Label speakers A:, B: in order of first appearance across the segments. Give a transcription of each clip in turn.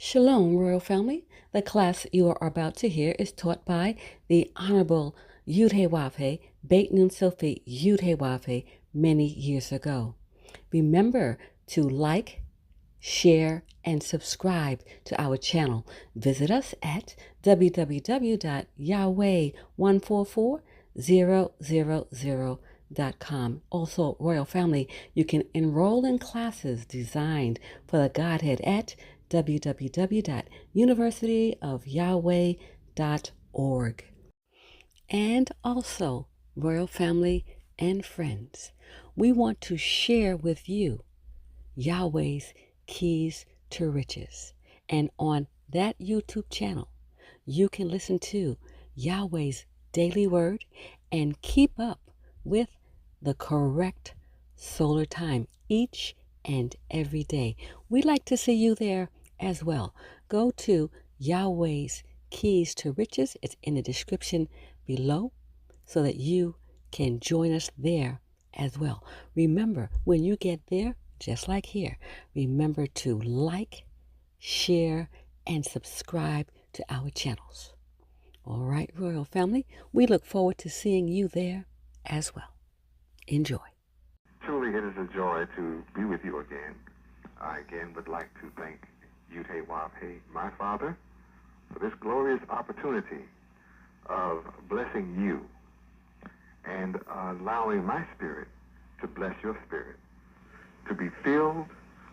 A: Shalom, Royal Family. The class you are about to hear is taught by the Honorable Yudhe Beit Nun Sophie Yudhe many years ago. Remember to like, share, and subscribe to our channel. Visit us at www.yahweh144000.com. Also, Royal Family, you can enroll in classes designed for the Godhead at www.universityofyahweh.org. And also, Royal Family and friends, we want to share with you Yahweh's Keys to Riches. And on that YouTube channel, you can listen to Yahweh's daily word and keep up with the correct solar time each and every day. We'd like to see you there as well. Go to Yahweh's Keys to Riches. It's in the description below so that you can join us there as well. Remember, when you get there, just like here, remember to like, share, and subscribe to our channels. All right, Royal Family, we look forward to seeing you there as well. Enjoy.
B: Truly, it is a joy to be with you again. I again would like to thank Yudhe Wavhe, my father, for this glorious opportunity of blessing you and allowing my spirit to bless your spirit, to be filled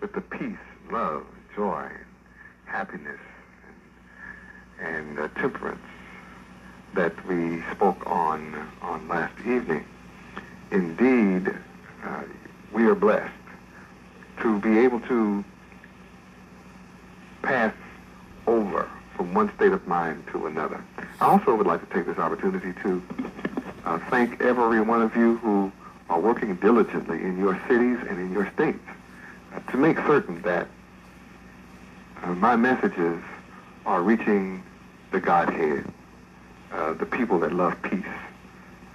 B: with the peace, love, joy, happiness, and temperance that we spoke on last evening. Indeed, we are blessed to be able to pass over from one state of mind to another. I also would like to take this opportunity to thank every one of you who are working diligently in your cities and in your states to make certain that my messages are reaching the Godhead, the people that love peace.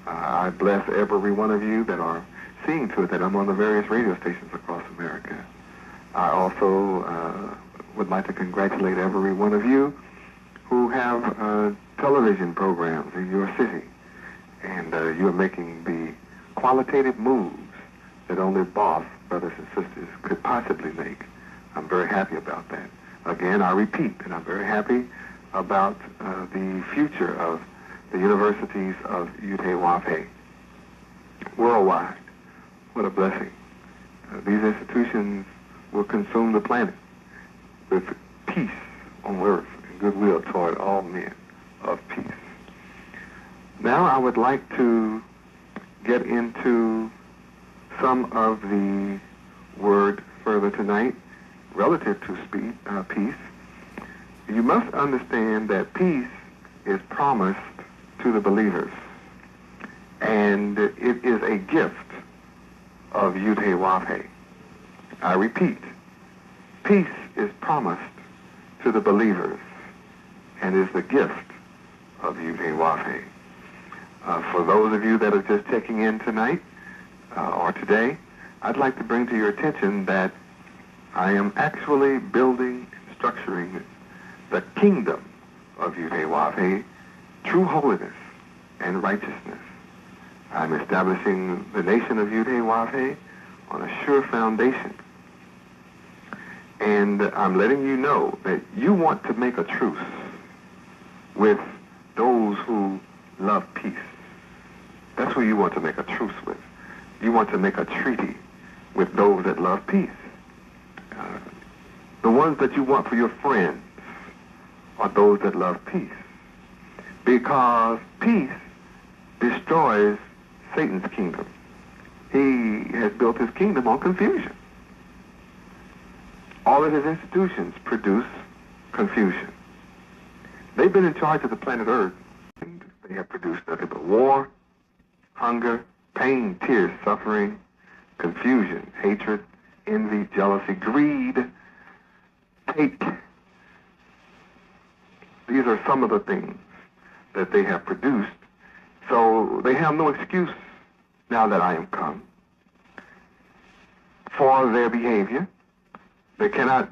B: I bless every one of you that are seeing to it that I'm on the various radio stations across America. I also would like to congratulate every one of you who have television programs in your city, and you're making the qualitative moves that only boss brothers and sisters could possibly make. I'm very happy about that. Again, I repeat that I'm very happy about the future of the universities of Yudhe Wavhe worldwide. What a blessing. These institutions will consume the planet with peace on earth and goodwill toward all men of peace. Now I would like to get into some of the word further tonight relative to peace. You must understand that peace is promised to the believers, and it is a gift of Yudhe Wavhe. I repeat, peace is promised to the believers and is the gift of Yudhe Wavhe. For those of you that are just checking in tonight or today, I'd like to bring to your attention that I am actually building and structuring the kingdom of Yudhe Wavhe, true holiness and righteousness. I'm establishing the nation of Yudhe Wavhe on a sure foundation. And I'm letting you know that you want to make a truce with those who love peace. That's who you want to make a truce with. You want to make a treaty with those that love peace. The ones that you want for your friends are those that love peace. Because peace destroys Satan's kingdom. He has built his kingdom on confusion. All of his institutions produce confusion. They've been in charge of the planet Earth, and they have produced nothing but war, hunger, pain, tears, suffering, confusion, hatred, envy, jealousy, greed, hate. These are some of the things that they have produced. So they have no excuse now that I am come for their behavior. They cannot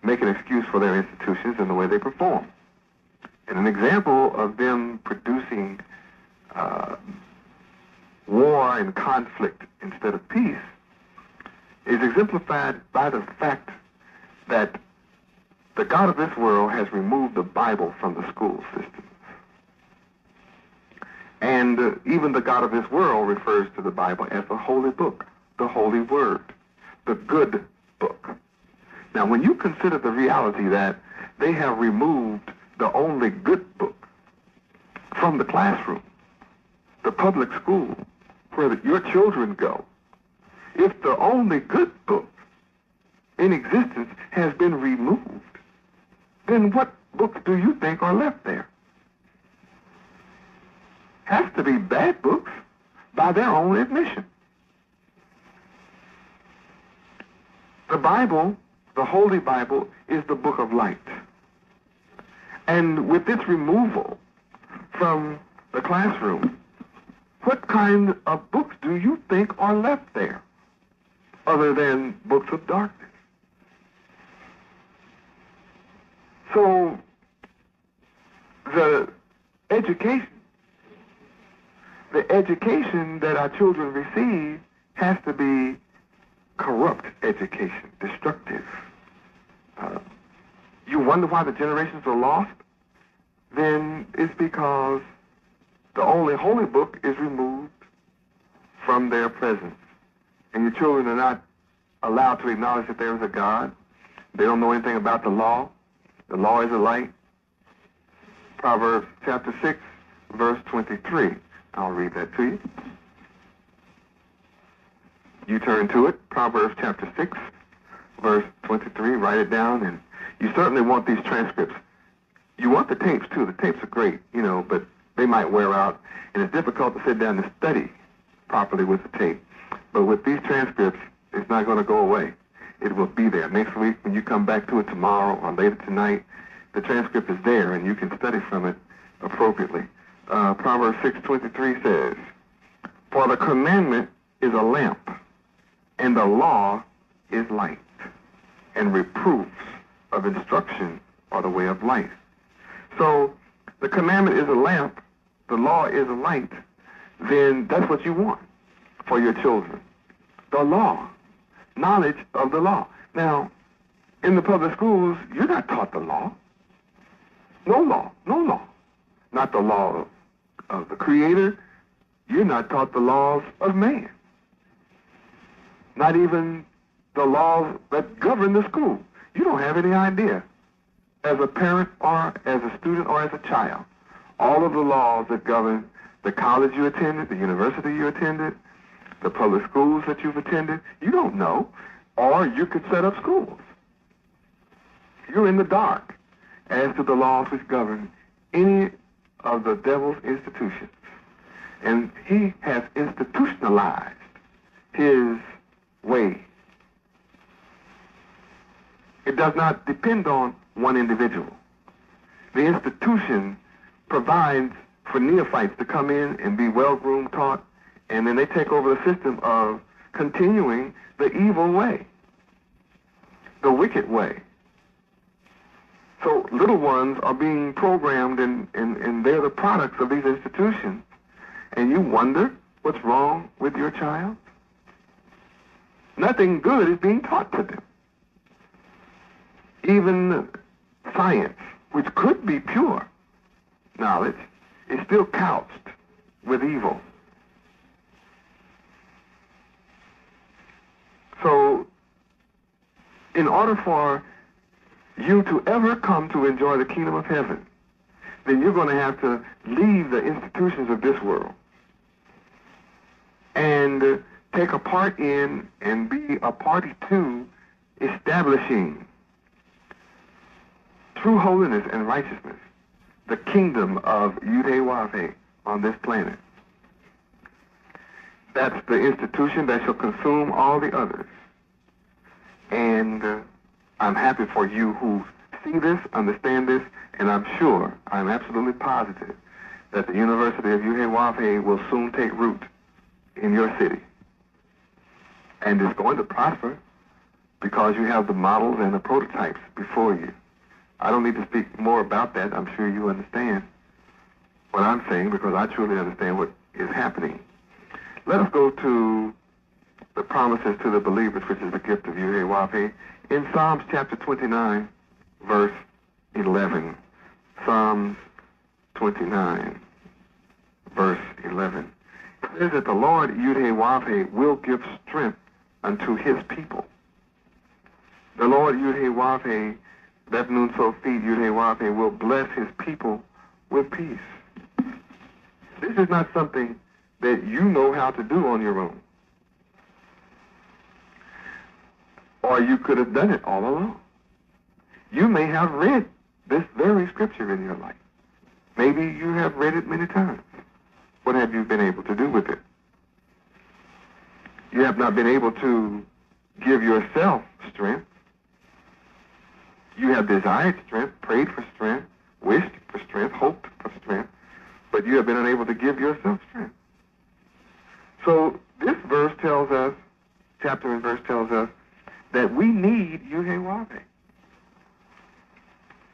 B: make an excuse for their institutions and the way they perform. And an example of them producing war and conflict instead of peace is exemplified by the fact that the God of this world has removed the Bible from the school system. And even the God of this world refers to the Bible as the holy book, the holy word, the good book. Now, when you consider the reality that they have removed the only good book from the classroom, the public school, where your children go, if the only good book in existence has been removed, then what books do you think are left there? Has to be bad books by their own admission. The Bible, the Holy Bible, is the book of light. And with its removal from the classroom, what kind of books do you think are left there other than books of darkness? So the education that our children receive has to be corrupt education, destructive. You wonder why the generations are lost? Then it's because the only holy book is removed from their presence. And your children are not allowed to acknowledge that there is a God. They don't know anything about the law. The law is a light. Proverbs chapter 6, verse 23. I'll read that to you. You turn to it, Proverbs chapter 6, verse 23. Write it down, and you certainly want these transcripts. You want the tapes, too. The tapes are great, but they might wear out, and it's difficult to sit down and study properly with the tape. But with these transcripts, it's not going to go away. It will be there. Next week, when you come back to it tomorrow or later tonight, the transcript is there, and you can study from it appropriately. Proverbs 6:23 says, "For the commandment is a lamp, and the law is light, and reproofs of instruction are the way of life." So the commandment is a lamp, the law is a light, then that's what you want for your children. The law, knowledge of the law. Now, in the public schools, you're not taught the law. No law, no law. Not the law of the Creator. You're not taught the laws of man. Not even the laws that govern the school. You don't have any idea, as a parent or as a student or as a child, all of the laws that govern the college you attended, the university you attended, the public schools that you've attended. You don't know, or you could set up schools. You're in the dark as to the laws which govern any of the devil's institutions. And he has institutionalized his way. It does not depend on one individual. The institution provides for neophytes to come in and be well-groomed, taught, and then they take over the system of continuing the evil way, the wicked way. So little ones are being programmed, and they're the products of these institutions. And you wonder what's wrong with your child? Nothing good is being taught to them. Even science, which could be pure knowledge, is still couched with evil. So, in order for you to ever come to enjoy the kingdom of heaven, then you're going to have to leave the institutions of this world and take a part in and be a party to establishing true holiness and righteousness, the kingdom of Yahweh on this planet. That's the institution that shall consume all the others. And I'm happy for you who see this, understand this, and I'm sure, I'm absolutely positive, that the University of Yahweh will soon take root in your city. And it's going to prosper. because you have the models and the prototypes before you. I don't need to speak more about that. I'm sure you understand what I'm saying because I truly understand what is happening. Let us go to the promises to the believers, which is the gift of Yahweh. In Psalms chapter 29, verse 11. Psalms 29, verse 11. It says that the Lord Yahweh will give strength unto his people. The Lord Yahweh, that nun so feed Yahweh, will bless his people with peace. This is not something that you know how to do on your own. Or you could have done it all alone. You may have read this very scripture in your life. Maybe you have read it many times. What have you been able to do with it? You have not been able to give yourself strength. You have desired strength, prayed for strength, wished for strength, hoped for strength, but you have been unable to give yourself strength. So this verse tells us, chapter and verse tells us, that we need Yahweh.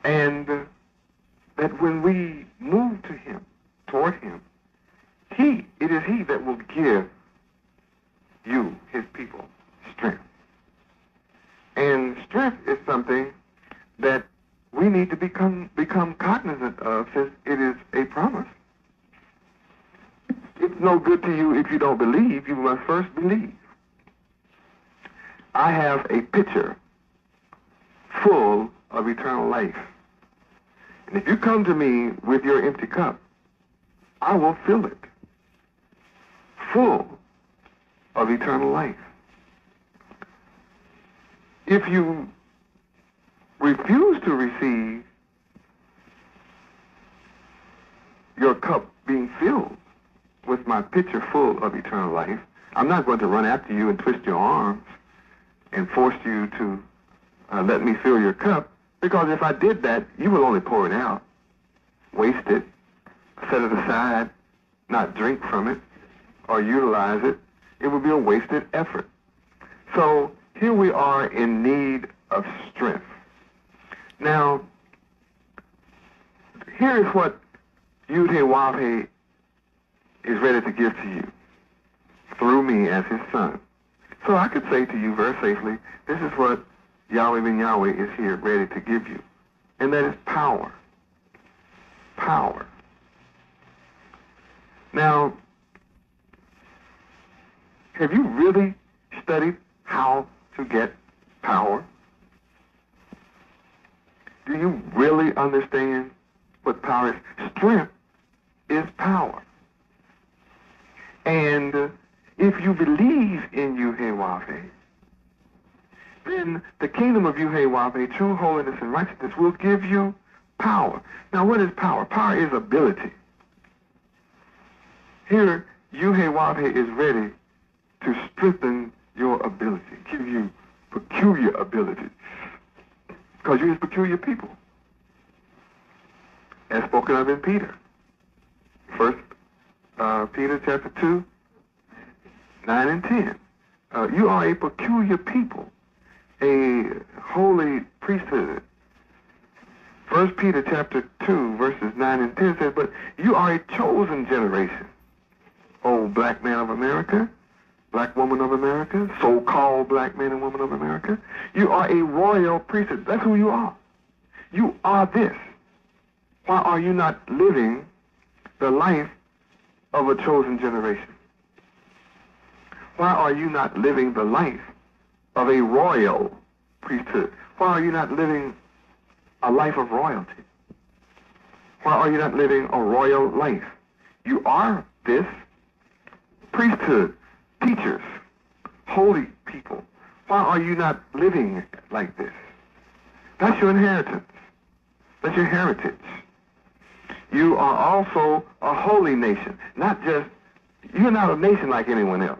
B: And that when we move to him, toward him, it is he that will give you, his people, strength. And strength is something that we need to become cognizant of, since it is a promise. It's no good to you if you don't believe. You must first believe. I have a pitcher full of eternal life. And if you come to me with your empty cup, I will fill it full of eternal life. If you refuse to receive your cup being filled with my pitcher full of eternal life, I'm not going to run after you and twist your arms and force you to let me fill your cup, because if I did that, you will only pour it out, waste it, set it aside, not drink from it, or utilize it. It would be a wasted effort. So here we are in need of strength. Now, here is what Yahweh is ready to give to you through me as his son. So I could say to you very safely, this is what Yahweh ben Yahweh is here ready to give you. And that is power. Power. Now, have you really studied how to get power? Do you really understand what power is? Strength is power. And if you believe in Yahweh, then the kingdom of Yahweh, true holiness and righteousness, will give you power. Now, what is power? Power is ability. Here, Yahweh is ready to strengthen your ability, give you peculiar abilities, because you're his peculiar people, as spoken of in Peter. First Peter chapter 2, 9 and 10. You are a peculiar people, a holy priesthood. First Peter chapter 2, verses 9 and 10 says, but you are a chosen generation, O black man of America, black woman of America, so-called black man and woman of America. You are a royal priesthood. That's who you are. You are this. Why are you not living the life of a chosen generation? Why are you not living the life of a royal priesthood? Why are you not living a life of royalty? Why are you not living a royal life? You are this priesthood, teachers, holy people. Why are you not living like this? That's your inheritance. That's your heritage. You are also a holy nation. You're not a nation like anyone else.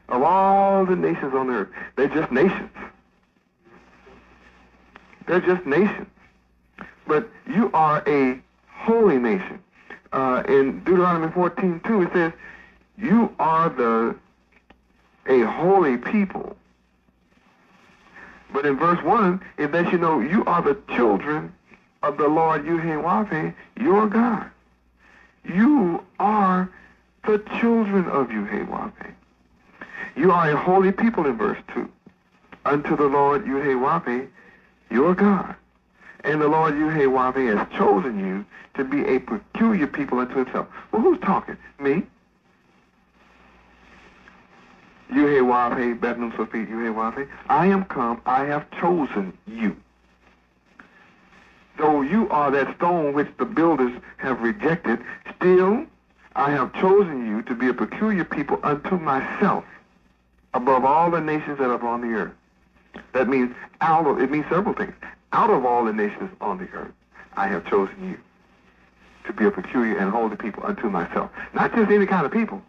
B: Of all the nations on earth, they're just nations. They're just nations. But you are a holy nation. In Deuteronomy 14:2, it says, you are a holy people, But in verse 1, it lets you know you are the children of the Lord Yahweh, your God. You are the children of Yahweh. You are a holy people in verse 2. Unto the Lord Yahweh, your God. And the Lord Yahweh has chosen you to be a peculiar people unto himself. Well, who's talking? Me? Yahweh, Bednum Sophie, Yahweh. I am come, I have chosen you. Though you are that stone which the builders have rejected, still I have chosen you to be a peculiar people unto myself, above all the nations that are upon the earth. That means it means several things. Out of all the nations on the earth, I have chosen you to be a peculiar and holy people unto myself. Not just any kind of people.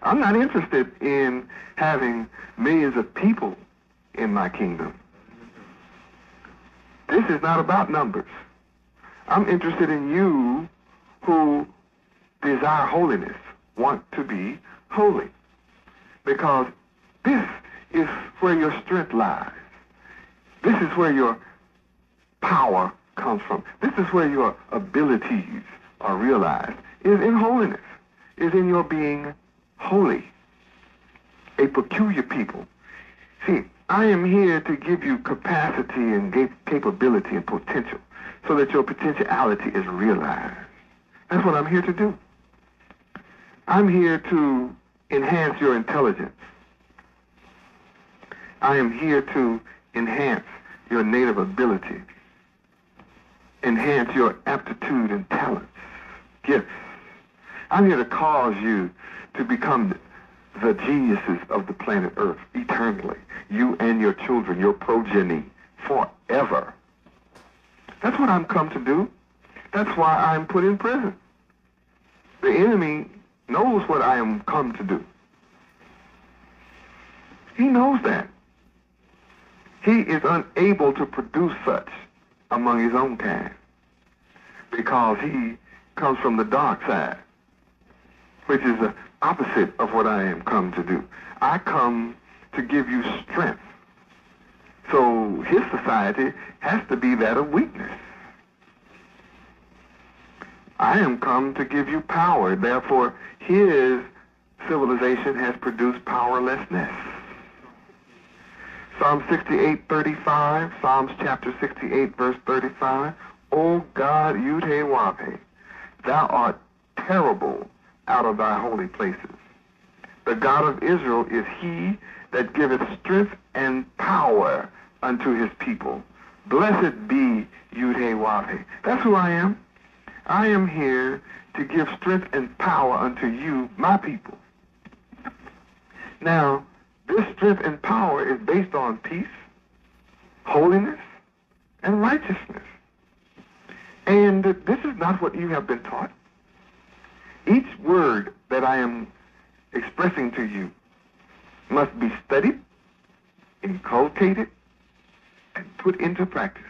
B: I'm not interested in having millions of people in my kingdom. This is not about numbers. I'm interested in you who desire holiness, want to be holy. Because this is where your strength lies. This is where your power comes from. This is where your abilities are realized, is in holiness, is in your being holy, a peculiar people. See, I am here to give you capacity and capability and potential so that your potentiality is realized. That's what I'm here to do. I'm here to enhance your intelligence. I am here to enhance your native ability, enhance your aptitude and talents, gifts. I'm here to cause you to become the geniuses of the planet Earth eternally. You and your children, your progeny, forever. That's what I'm come to do. That's why I'm put in prison. The enemy knows what I am come to do. He knows that. He is unable to produce such among his own kind because he comes from the dark side, which is the opposite of what I am come to do. I come to give you strength. So his society has to be that of weakness. I am come to give you power. Therefore, his civilization has produced powerlessness. Psalm 68:35, Psalms chapter 68, verse 35. O God, Yud-Heh-Wah-Heh, thou art terrible out of thy holy places. The God of Israel is he that giveth strength and power unto his people. Blessed be Yud-Heh-Wah-Heh. That's who I am. I am here to give strength and power unto you, my people. Now, this strength and power is based on peace, holiness, and righteousness. And this is not what you have been taught. Each word that I am expressing to you must be studied, inculcated, and put into practice.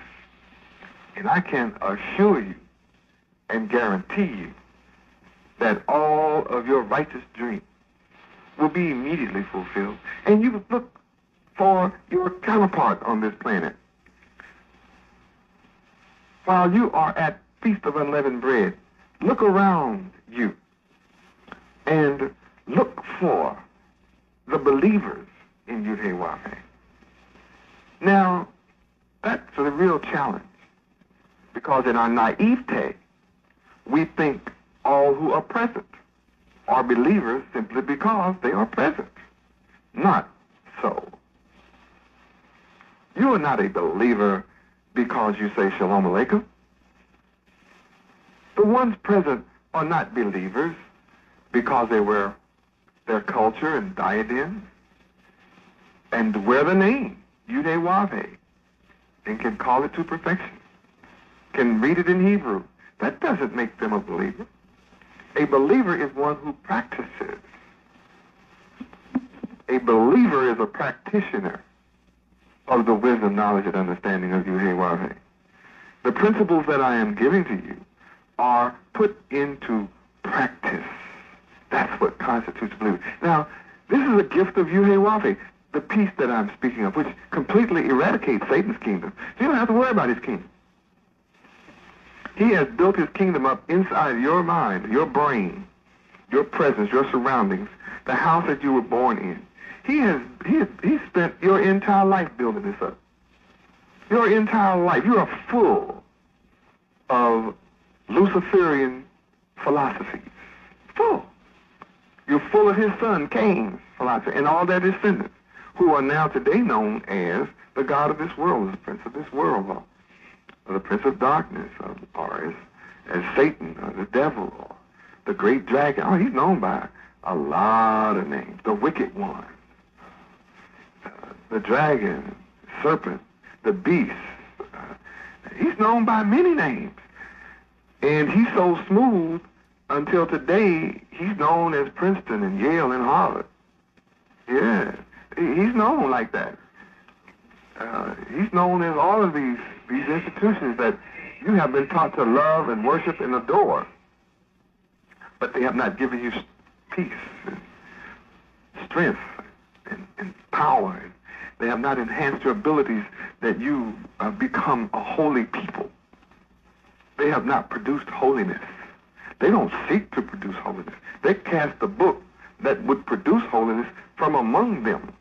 B: And I can assure you and guarantee you that all of your righteous dreams will be immediately fulfilled. And you would look for your counterpart on this planet. While you are at Feast of Unleavened Bread, look around you and look for the believers in Yud-Heh-Wah-Heh. Now, that's a real challenge, because in our naivete, we think all who are present are believers simply because they are present. Not so. You are not a believer because you say Shalom Aleichem. The ones present are not believers because they wear their culture and diadems and wear the name Yud-Heh-Wah-Heh and can call it to perfection, can read it in Hebrew. That doesn't make them a believer. A believer is one who practices. A believer is a practitioner of the wisdom, knowledge, and understanding of Yud-Heh-Wah-Heh. The principles that I am giving to you are put into practice. That's what constitutes a believer. Now, this is a gift of Yud-Heh-Wah-Heh. the peace that I'm speaking of, which completely eradicates Satan's kingdom. So you don't have to worry about his kingdom. He has built his kingdom up inside your mind, your brain, your presence, your surroundings, the house that you were born in. He spent your entire life building this up. Your entire life. You are full of Luciferian philosophies. Full. You're full of his son, Cain's philosophy, and all their descendants, who are now today known as the God of this world, the prince of this world, or the prince of darkness, or as Satan, or the devil, or the great dragon. Oh, he's known by a lot of names. The wicked one, the dragon, serpent, the beast. He's known by many names. And he's so smooth until today, he's known as Princeton and Yale and Harvard. Yeah, he's known like that. He's known as all of these institutions that you have been taught to love and worship and adore. But they have not given you peace and strength and power. They have not enhanced your abilities that you become a holy people. They have not produced holiness. They don't seek to produce holiness. They cast the book that would produce holiness from among them,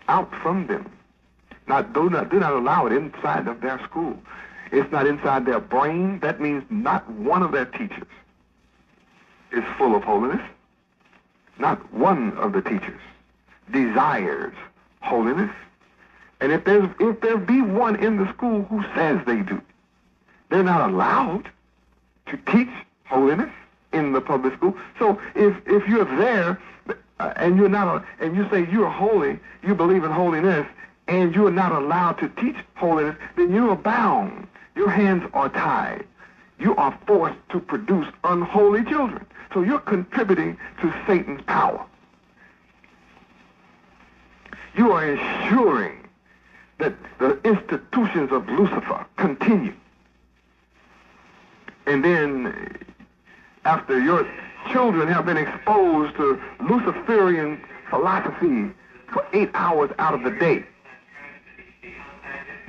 B: out from them. Do not allow it inside of their school. It's not inside their brain. That means not one of their teachers is full of holiness. Not one of the teachers desires holiness. And if there be one in the school who says they do, they're not allowed to teach holiness in the public school. So if you're there and and you say you're holy, you believe in holiness, and you're not allowed to teach holiness, then you are bound. Your hands are tied. You are forced to produce unholy children. So you're contributing to Satan's power. You are ensuring that the institutions of Lucifer continue. And then, after your children have been exposed to Luciferian philosophy for 8 hours out of the day,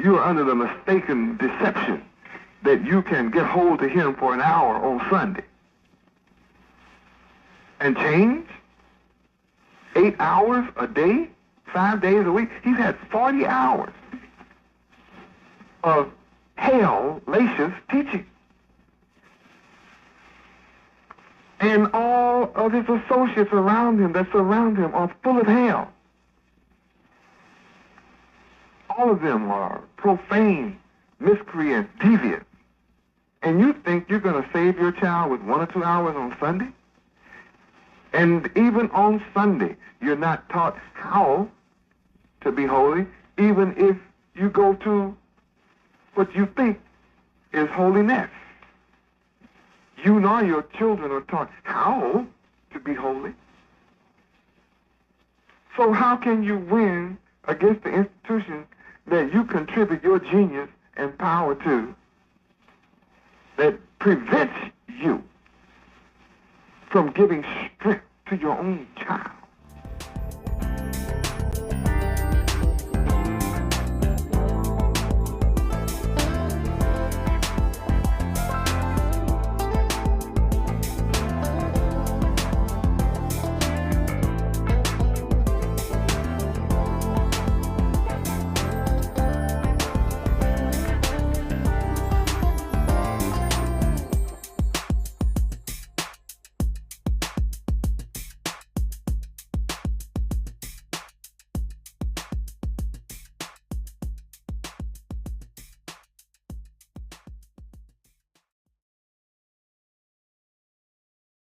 B: you are under the mistaken deception that you can get hold of him for an hour on Sunday and change. 8 hours a day, 5 days a week. He's had 40 hours of hell-lacious teaching. And all of his associates around him that surround him are full of hell. All of them are profane, miscreant, deviant. And you think you're going to save your child with 1 or 2 hours on Sunday? And even on Sunday, you're not taught how to be holy, even if you go to what you think is holiness. You nor your children are taught how to be holy. So how can you win against the institution that you contribute your genius and power to, that prevents you from giving strength to your own child?